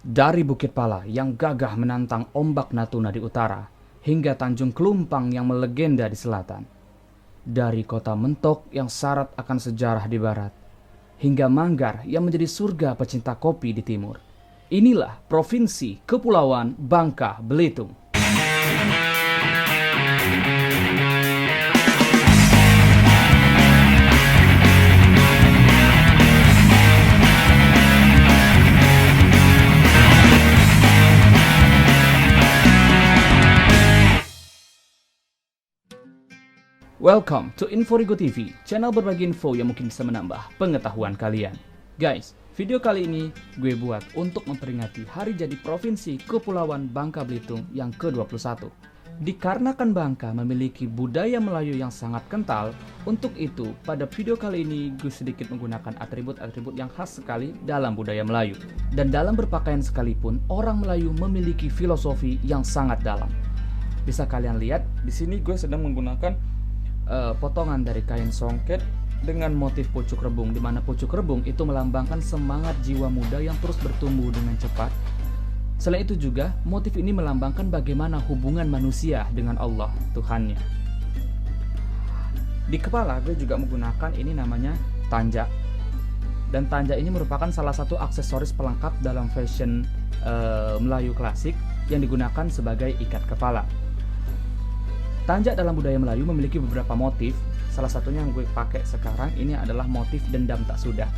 Dari Bukit Pala yang gagah menantang ombak Natuna di utara, hingga Tanjung Kelumpang yang melegenda di selatan. Dari kota Mentok yang syarat akan sejarah di barat, hingga Manggar yang menjadi surga pecinta kopi di timur. Inilah Provinsi Kepulauan Bangka Belitung. Welcome to Inforigo TV, channel berbagi info yang mungkin bisa menambah pengetahuan kalian. Guys, video kali ini gue buat untuk memperingati hari jadi Provinsi Kepulauan Bangka Belitung yang ke-21. Dikarenakan Bangka memiliki budaya Melayu yang sangat kental, untuk itu pada video kali ini gue sedikit menggunakan atribut-atribut yang khas sekali dalam budaya Melayu. Dan dalam berpakaian sekalipun, orang Melayu memiliki filosofi yang sangat dalam. Bisa kalian lihat, di sini gue sedang menggunakan potongan dari kain songket dengan motif pucuk rebung, di mana pucuk rebung itu melambangkan semangat jiwa muda yang terus bertumbuh dengan cepat. Selain itu juga motif ini melambangkan bagaimana hubungan manusia dengan Allah Tuhannya. Di kepala gue juga menggunakan ini namanya tanja, dan tanja ini merupakan salah satu aksesoris pelengkap dalam fashion Melayu klasik yang digunakan sebagai ikat kepala. Tanja dalam budaya Melayu memiliki beberapa motif. Salah satunya yang gue pakai sekarang ini adalah motif dendam tak sudah.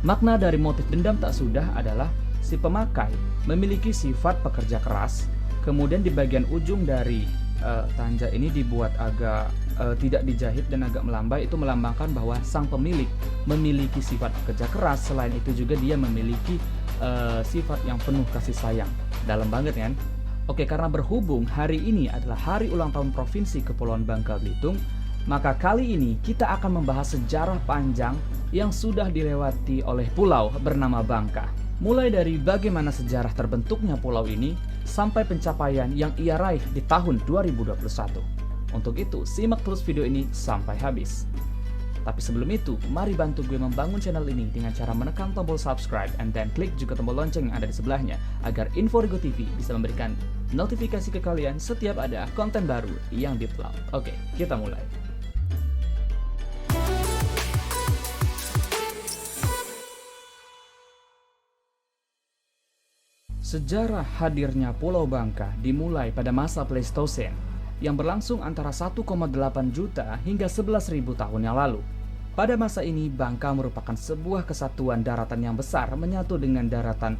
Makna dari motif dendam tak sudah adalah si pemakai memiliki sifat pekerja keras. Kemudian di bagian ujung dari tanja ini dibuat agak tidak dijahit dan agak melambai. Itu melambangkan bahwa sang pemilik memiliki sifat pekerja keras. Selain itu juga dia memiliki sifat yang penuh kasih sayang. Dalam banget kan? Oke, karena berhubung hari ini adalah hari ulang tahun Provinsi Kepulauan Bangka Belitung, maka kali ini kita akan membahas sejarah panjang yang sudah dilewati oleh pulau bernama Bangka. Mulai dari bagaimana sejarah terbentuknya pulau ini sampai pencapaian yang ia raih di tahun 2021. Untuk itu, simak terus video ini sampai habis. Tapi sebelum itu, mari bantu gue membangun channel ini dengan cara menekan tombol subscribe and then klik juga tombol lonceng yang ada di sebelahnya agar Inforigo TV bisa memberikan notifikasi ke kalian setiap ada konten baru yang di-upload. Oke, kita mulai. Sejarah hadirnya Pulau Bangka dimulai pada masa Pleistosen yang berlangsung antara 1,8 juta hingga 11.000 tahun yang lalu. Pada masa ini, Bangka merupakan sebuah kesatuan daratan yang besar menyatu dengan daratan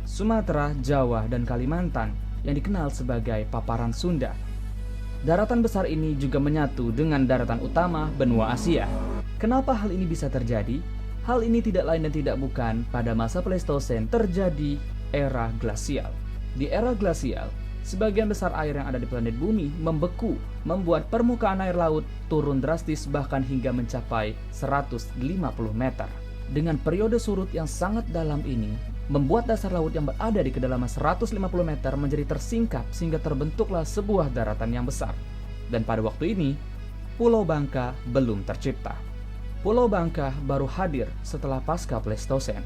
Sumatera, Jawa, dan Kalimantan yang dikenal sebagai paparan Sunda. Daratan besar ini juga menyatu dengan daratan utama benua Asia. Kenapa hal ini bisa terjadi? Hal ini tidak lain dan tidak bukan pada masa Pleistosen terjadi era glasial. Di era glasial, sebagian besar air yang ada di planet bumi membeku, membuat permukaan air laut turun drastis bahkan hingga mencapai 150 meter. Dengan periode surut yang sangat dalam ini, membuat dasar laut yang berada di kedalaman 150 meter menjadi tersingkap sehingga terbentuklah sebuah daratan yang besar. Dan pada waktu ini, Pulau Bangka belum tercipta. Pulau Bangka baru hadir setelah pasca Pleistosen.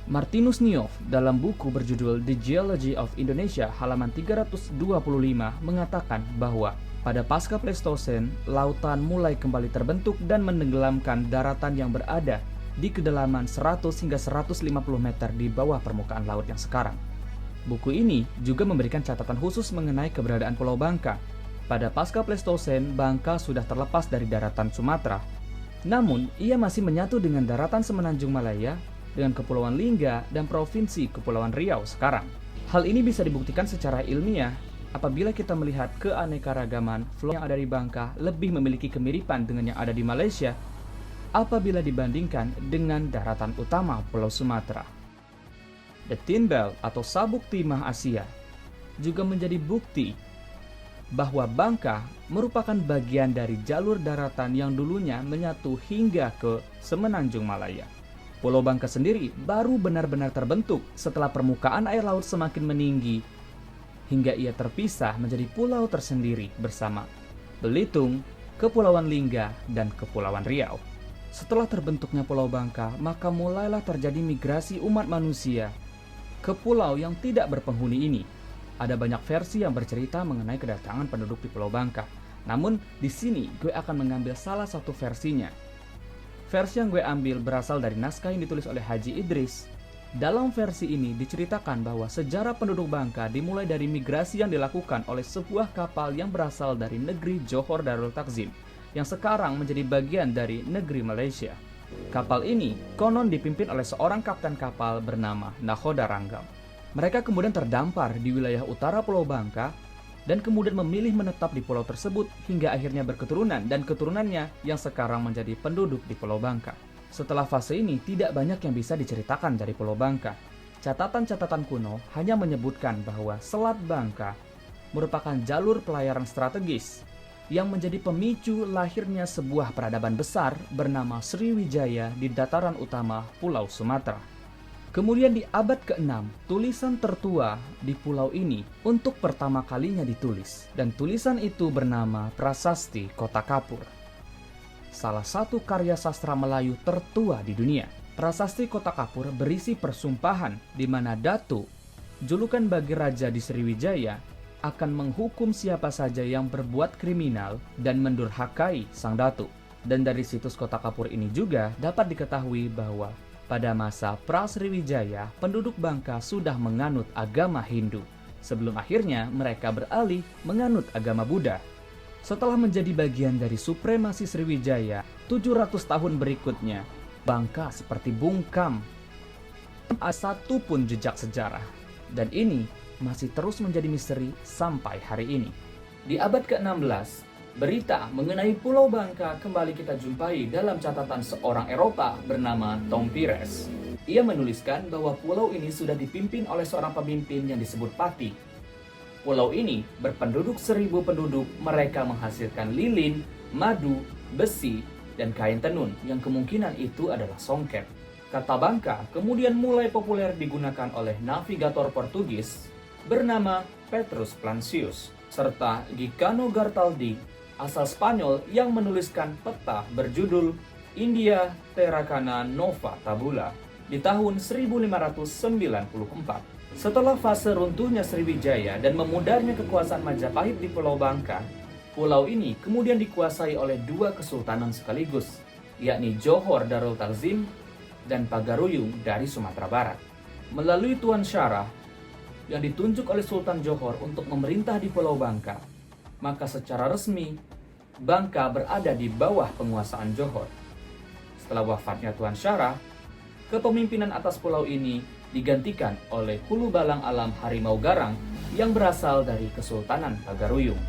Martinus Niyov dalam buku berjudul The Geology of Indonesia halaman 325 mengatakan bahwa pada pasca Pleistosen, lautan mulai kembali terbentuk dan menenggelamkan daratan yang berada di kedalaman 100 hingga 150 meter di bawah permukaan laut yang sekarang. Buku ini juga memberikan catatan khusus mengenai keberadaan Pulau Bangka. Pada pasca Pleistosen, Bangka sudah terlepas dari daratan Sumatera. Namun, ia masih menyatu dengan daratan Semenanjung Malaya, dengan Kepulauan Lingga dan Provinsi Kepulauan Riau sekarang. Hal ini bisa dibuktikan secara ilmiah apabila kita melihat keanekaragaman flow yang ada di Bangka lebih memiliki kemiripan dengan yang ada di Malaysia apabila dibandingkan dengan daratan utama Pulau Sumatera. The Tin Belt atau Sabuk Timah Asia juga menjadi bukti bahwa Bangka merupakan bagian dari jalur daratan yang dulunya menyatu hingga ke Semenanjung Malaya. Pulau Bangka sendiri baru benar-benar terbentuk setelah permukaan air laut semakin meninggi hingga ia terpisah menjadi pulau tersendiri bersama Belitung, Kepulauan Lingga, dan Kepulauan Riau. Setelah terbentuknya Pulau Bangka, maka mulailah terjadi migrasi umat manusia ke pulau yang tidak berpenghuni ini. Ada banyak versi yang bercerita mengenai kedatangan penduduk di Pulau Bangka. Namun, di sini gue akan mengambil salah satu versinya. Versi yang gue ambil berasal dari naskah yang ditulis oleh Haji Idris. Dalam versi ini diceritakan bahwa sejarah penduduk Bangka dimulai dari migrasi yang dilakukan oleh sebuah kapal yang berasal dari negeri Johor Darul Takzim, yang sekarang menjadi bagian dari negeri Malaysia. Kapal ini konon dipimpin oleh seorang kapten kapal bernama Nakhoda Ranggam. Mereka kemudian terdampar di wilayah utara Pulau Bangka dan kemudian memilih menetap di pulau tersebut hingga akhirnya berketurunan dan keturunannya yang sekarang menjadi penduduk di Pulau Bangka. Setelah fase ini tidak banyak yang bisa diceritakan dari Pulau Bangka. Catatan-catatan kuno hanya menyebutkan bahwa Selat Bangka merupakan jalur pelayaran strategis yang menjadi pemicu lahirnya sebuah peradaban besar bernama Sriwijaya di dataran utama Pulau Sumatera. Kemudian di abad ke-6, tulisan tertua di pulau ini untuk pertama kalinya ditulis, dan tulisan itu bernama Prasasti Kota Kapur. Salah satu karya sastra Melayu tertua di dunia. Prasasti Kota Kapur berisi persumpahan di mana Datu, julukan bagi raja di Sriwijaya, akan menghukum siapa saja yang berbuat kriminal dan mendurhakai sang Datu. Dan dari situs Kota Kapur ini juga dapat diketahui bahwa pada masa pra-Sriwijaya, penduduk Bangka sudah menganut agama Hindu, sebelum akhirnya mereka beralih menganut agama Buddha. Setelah menjadi bagian dari supremasi Sriwijaya, 700 tahun berikutnya, Bangka seperti bungkam. Satu pun jejak sejarah, dan ini masih terus menjadi misteri sampai hari ini. Di abad ke-16, berita mengenai Pulau Bangka kembali kita jumpai dalam catatan seorang Eropa bernama Tom Pires. Ia menuliskan bahwa pulau ini sudah dipimpin oleh seorang pemimpin yang disebut Pati. Pulau ini berpenduduk 1.000 penduduk, mereka menghasilkan lilin, madu, besi, dan kain tenun yang kemungkinan itu adalah songket. Kata Bangka kemudian mulai populer digunakan oleh navigator Portugis bernama Petrus Plancius, serta Gicano Gartaldi asal Spanyol yang menuliskan peta berjudul India Terracana Nova Tabula di tahun 1594. Setelah fase runtuhnya Sriwijaya dan memudarnya kekuasaan Majapahit di Pulau Bangka, pulau ini kemudian dikuasai oleh dua kesultanan sekaligus, yakni Johor Darul Takzim dan Pagaruyung dari Sumatera Barat. Melalui Tuan Syarah yang ditunjuk oleh Sultan Johor untuk memerintah di Pulau Bangka, maka secara resmi Bangka berada di bawah penguasaan Johor. Setelah wafatnya Tuan Syarah, kepemimpinan atas pulau ini digantikan oleh Hulu Balang Alam Harimau Garang yang berasal dari Kesultanan Pagaruyung.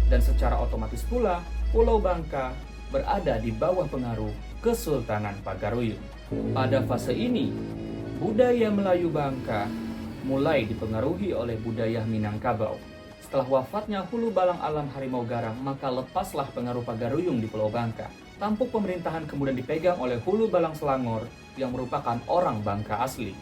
Dan secara otomatis pula, Pulau Bangka berada di bawah pengaruh Kesultanan Pagaruyung. Pada fase ini, budaya Melayu Bangka mulai dipengaruhi oleh budaya Minangkabau. Setelah wafatnya Hulu Balang Alam Harimau Garang, maka lepaslah pengaruh Pagaruyung di Pulau Bangka. Tampuk pemerintahan kemudian dipegang oleh Hulu Balang Selangor yang merupakan orang Bangka asli.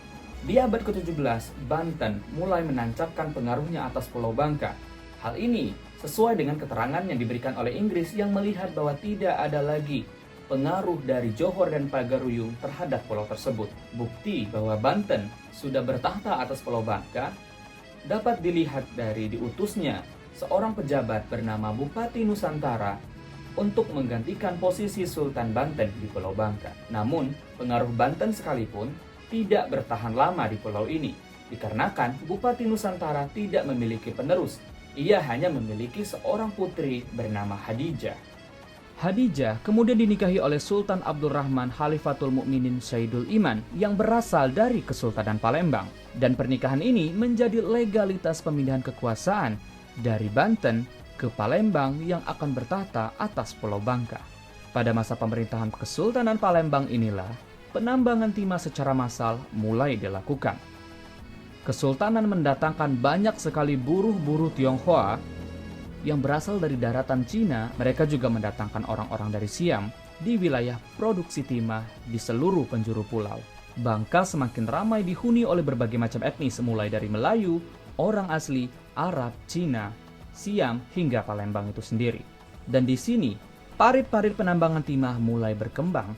Di abad ke-17, Banten mulai menancapkan pengaruhnya atas Pulau Bangka. Hal ini sesuai dengan keterangan yang diberikan oleh Inggris yang melihat bahwa tidak ada lagi pengaruh dari Johor dan Pagaruyung terhadap pulau tersebut. Bukti bahwa Banten sudah bertahta atas Pulau Bangka dapat dilihat dari diutusnya seorang pejabat bernama Bupati Nusantara untuk menggantikan posisi Sultan Banten di Pulau Bangka. Namun, pengaruh Banten sekalipun tidak bertahan lama di pulau ini, dikarenakan Bupati Nusantara tidak memiliki penerus. Ia hanya memiliki seorang putri bernama Hadijah. Hadijah kemudian dinikahi oleh Sultan Abdurrahman Khalifatul Mukminin Saidul Iman yang berasal dari Kesultanan Palembang. Dan pernikahan ini menjadi legalitas pemindahan kekuasaan dari Banten ke Palembang yang akan bertahta atas Pulau Bangka. Pada masa pemerintahan Kesultanan Palembang inilah penambangan timah secara massal mulai dilakukan. Kesultanan mendatangkan banyak sekali buruh-buruh Tionghoa yang berasal dari daratan Cina. Mereka juga mendatangkan orang-orang dari Siam di wilayah produksi timah di seluruh penjuru pulau. Bangka semakin ramai dihuni oleh berbagai macam etnis, mulai dari Melayu, orang asli, Arab, Cina, Siam, hingga Palembang itu sendiri. Dan di sini, parit-parit penambangan timah mulai berkembang.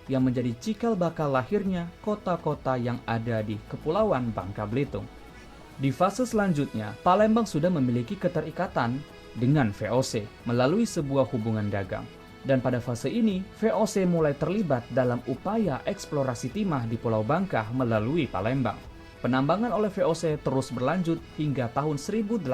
yang menjadi cikal bakal lahirnya kota-kota yang ada di Kepulauan Bangka Belitung. Di fase selanjutnya, Palembang sudah memiliki keterikatan dengan VOC melalui sebuah hubungan dagang. Dan pada fase ini, VOC mulai terlibat dalam upaya eksplorasi timah di Pulau Bangka melalui Palembang. Penambangan oleh VOC terus berlanjut hingga tahun 1812.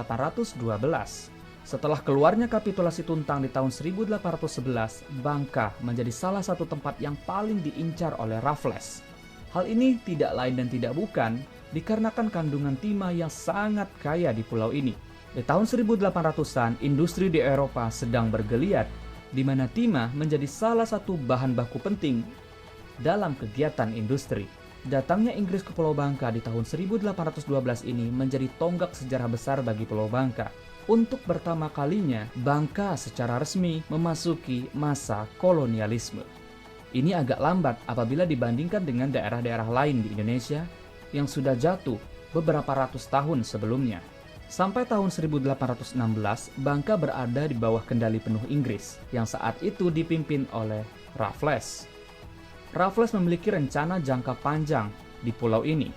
Setelah keluarnya kapitulasi Tuntang di tahun 1811, Bangka menjadi salah satu tempat yang paling diincar oleh Raffles. Hal ini tidak lain dan tidak bukan dikarenakan kandungan timah yang sangat kaya di pulau ini. Di tahun 1800-an, industri di Eropa sedang bergeliat, di mana timah menjadi salah satu bahan baku penting dalam kegiatan industri. Datangnya Inggris ke Pulau Bangka di tahun 1812 ini menjadi tonggak sejarah besar bagi Pulau Bangka. Untuk pertama kalinya, Bangka secara resmi memasuki masa kolonialisme. Ini agak lambat apabila dibandingkan dengan daerah-daerah lain di Indonesia yang sudah jatuh beberapa ratus tahun sebelumnya. Sampai tahun 1816, Bangka berada di bawah kendali penuh Inggris yang saat itu dipimpin oleh Raffles. Raffles memiliki rencana jangka panjang di pulau ini,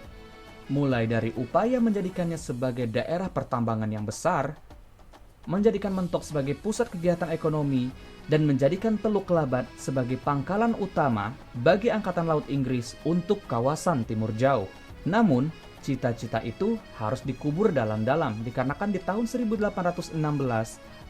mulai dari upaya menjadikannya sebagai daerah pertambangan yang besar, menjadikan Mentok sebagai pusat kegiatan ekonomi, dan menjadikan Teluk Kelabat sebagai pangkalan utama bagi Angkatan Laut Inggris untuk kawasan Timur Jauh. Namun, cita-cita itu harus dikubur dalam-dalam dikarenakan di tahun 1816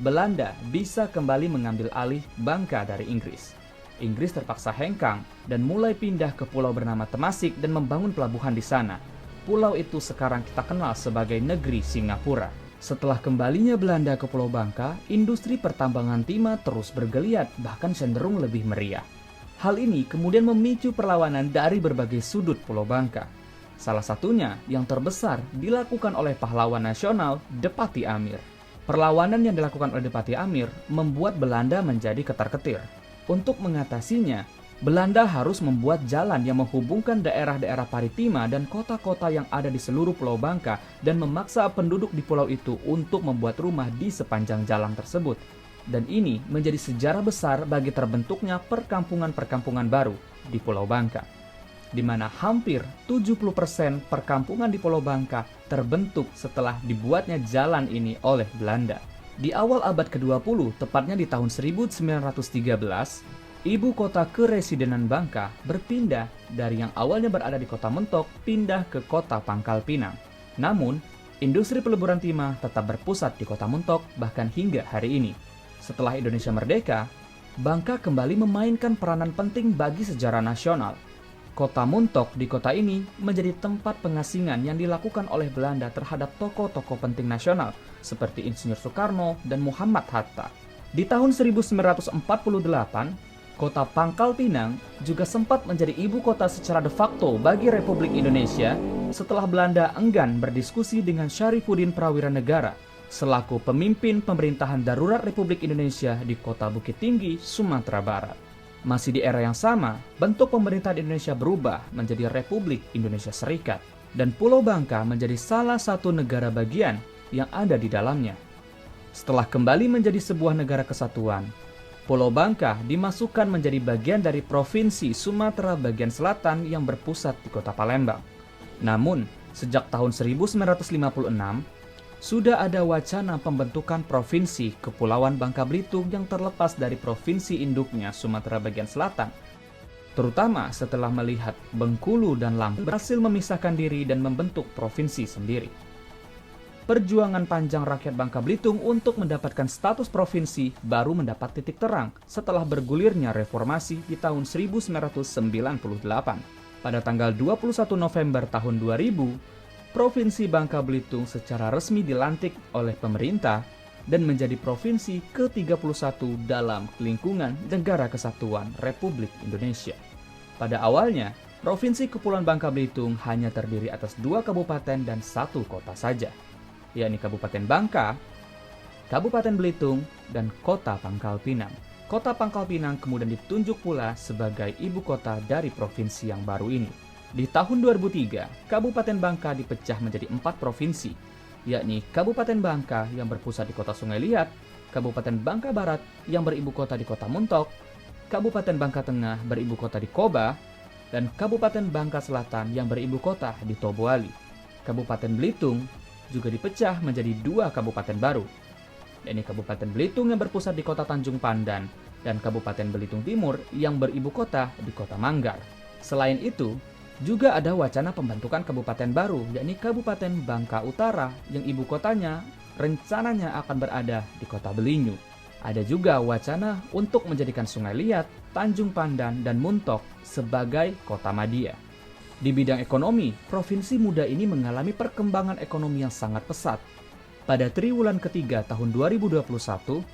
Belanda bisa kembali mengambil alih Bangka dari Inggris. Inggris terpaksa hengkang dan mulai pindah ke pulau bernama Temasik dan membangun pelabuhan di sana. Pulau itu sekarang kita kenal sebagai negeri Singapura. Setelah kembalinya Belanda ke Pulau Bangka, industri pertambangan timah terus bergeliat, bahkan cenderung lebih meriah. Hal ini kemudian memicu perlawanan dari berbagai sudut Pulau Bangka. Salah satunya yang terbesar dilakukan oleh pahlawan nasional Depati Amir. Perlawanan yang dilakukan oleh Depati Amir membuat Belanda menjadi ketar-ketir. Untuk mengatasinya, Belanda harus membuat jalan yang menghubungkan daerah-daerah Paritima dan kota-kota yang ada di seluruh Pulau Bangka dan memaksa penduduk di pulau itu untuk membuat rumah di sepanjang jalan tersebut. Dan ini menjadi sejarah besar bagi terbentuknya perkampungan-perkampungan baru di Pulau Bangka, di mana hampir 70% perkampungan di Pulau Bangka terbentuk setelah dibuatnya jalan ini oleh Belanda. Di awal abad ke-20, tepatnya di tahun 1913, ibu kota keresidenan Bangka berpindah dari yang awalnya berada di kota Mentok pindah ke kota Pangkal Pinang. Namun, industri peleburan timah tetap berpusat di kota Mentok bahkan hingga hari ini. Setelah Indonesia merdeka, Bangka kembali memainkan peranan penting bagi sejarah nasional. Kota Muntok di kota ini menjadi tempat pengasingan yang dilakukan oleh Belanda terhadap tokoh-tokoh penting nasional seperti Insinyur Soekarno dan Muhammad Hatta. Di tahun 1948, kota Pangkal Pinang juga sempat menjadi ibu kota secara de facto bagi Republik Indonesia setelah Belanda enggan berdiskusi dengan Syarifuddin Prawiranegara selaku pemimpin pemerintahan darurat Republik Indonesia di kota Bukit Tinggi, Sumatera Barat. Masih di era yang sama, bentuk pemerintahan Indonesia berubah menjadi Republik Indonesia Serikat, dan Pulau Bangka menjadi salah satu negara bagian yang ada di dalamnya. Setelah kembali menjadi sebuah negara kesatuan, Pulau Bangka dimasukkan menjadi bagian dari Provinsi Sumatera bagian selatan yang berpusat di kota Palembang. Namun, sejak tahun 1956, sudah ada wacana pembentukan Provinsi Kepulauan Bangka Belitung yang terlepas dari provinsi induknya Sumatera bagian selatan. Terutama setelah melihat Bengkulu dan Lampung berhasil memisahkan diri dan membentuk provinsi sendiri. Perjuangan panjang rakyat Bangka Belitung untuk mendapatkan status provinsi baru mendapat titik terang setelah bergulirnya reformasi di tahun 1998. Pada tanggal 21 November tahun 2000, Provinsi Bangka Belitung secara resmi dilantik oleh pemerintah dan menjadi provinsi ke-31 dalam lingkungan Negara Kesatuan Republik Indonesia. Pada awalnya, Provinsi Kepulauan Bangka Belitung hanya terdiri atas 2 kabupaten dan 1 kota saja, yakni Kabupaten Bangka, Kabupaten Belitung, dan Kota Pangkal Pinang. Kota Pangkal Pinang kemudian ditunjuk pula sebagai ibu kota dari provinsi yang baru ini. Di tahun 2003, Kabupaten Bangka dipecah menjadi 4 provinsi, yakni Kabupaten Bangka yang berpusat di kota Sungai Liat, Kabupaten Bangka Barat yang beribu kota di kota Muntok, Kabupaten Bangka Tengah beribu kota di Koba, dan Kabupaten Bangka Selatan yang beribu kota di Tobuali. Kabupaten Belitung juga dipecah menjadi 2 kabupaten baru, yakni Kabupaten Belitung yang berpusat di kota Tanjung Pandan dan Kabupaten Belitung Timur yang beribu kota di kota Manggar. Selain itu, juga ada wacana pembentukan kabupaten baru, yakni Kabupaten Bangka Utara yang ibu kotanya rencananya akan berada di kota Belinyu. Ada juga wacana untuk menjadikan Sungai Liat, Tanjung Pandan, dan Muntok sebagai kota madya. Di bidang ekonomi, provinsi muda ini mengalami perkembangan ekonomi yang sangat pesat. Pada triwulan ketiga tahun 2021,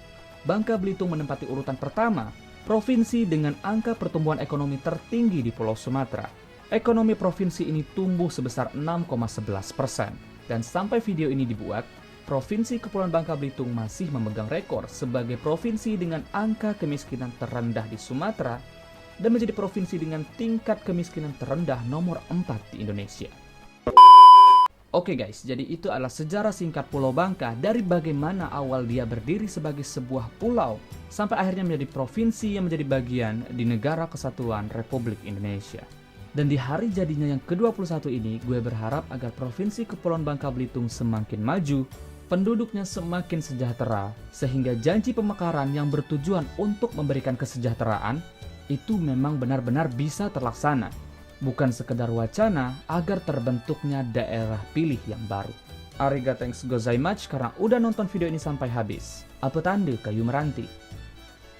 Bangka Belitung menempati urutan pertama, provinsi dengan angka pertumbuhan ekonomi tertinggi di Pulau Sumatera. Ekonomi provinsi ini tumbuh sebesar 6,11%. Dan sampai video ini dibuat, Provinsi Kepulauan Bangka Belitung masih memegang rekor sebagai provinsi dengan angka kemiskinan terendah di Sumatera dan menjadi provinsi dengan tingkat kemiskinan terendah nomor 4 di Indonesia. Oke guys, jadi itu adalah sejarah singkat Pulau Bangka dari bagaimana awal dia berdiri sebagai sebuah pulau sampai akhirnya menjadi provinsi yang menjadi bagian di Negara Kesatuan Republik Indonesia. Dan di hari jadinya yang ke-21 ini, gue berharap agar Provinsi Kepulauan Bangka Belitung semakin maju, penduduknya semakin sejahtera, sehingga janji pemekaran yang bertujuan untuk memberikan kesejahteraan itu memang benar-benar bisa terlaksana, bukan sekedar wacana agar terbentuknya daerah pilih yang baru. Arigatou gozaimasu karena udah nonton video ini sampai habis. Apa tanda kayu meranti?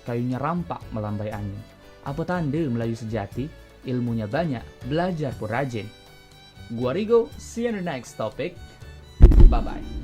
Kayunya rampak melambai angin. Apa tanda Melayu sejati? Ilmunya banyak, belajar pun rajin. Gua Rigo, see you in the next topic. Bye-bye.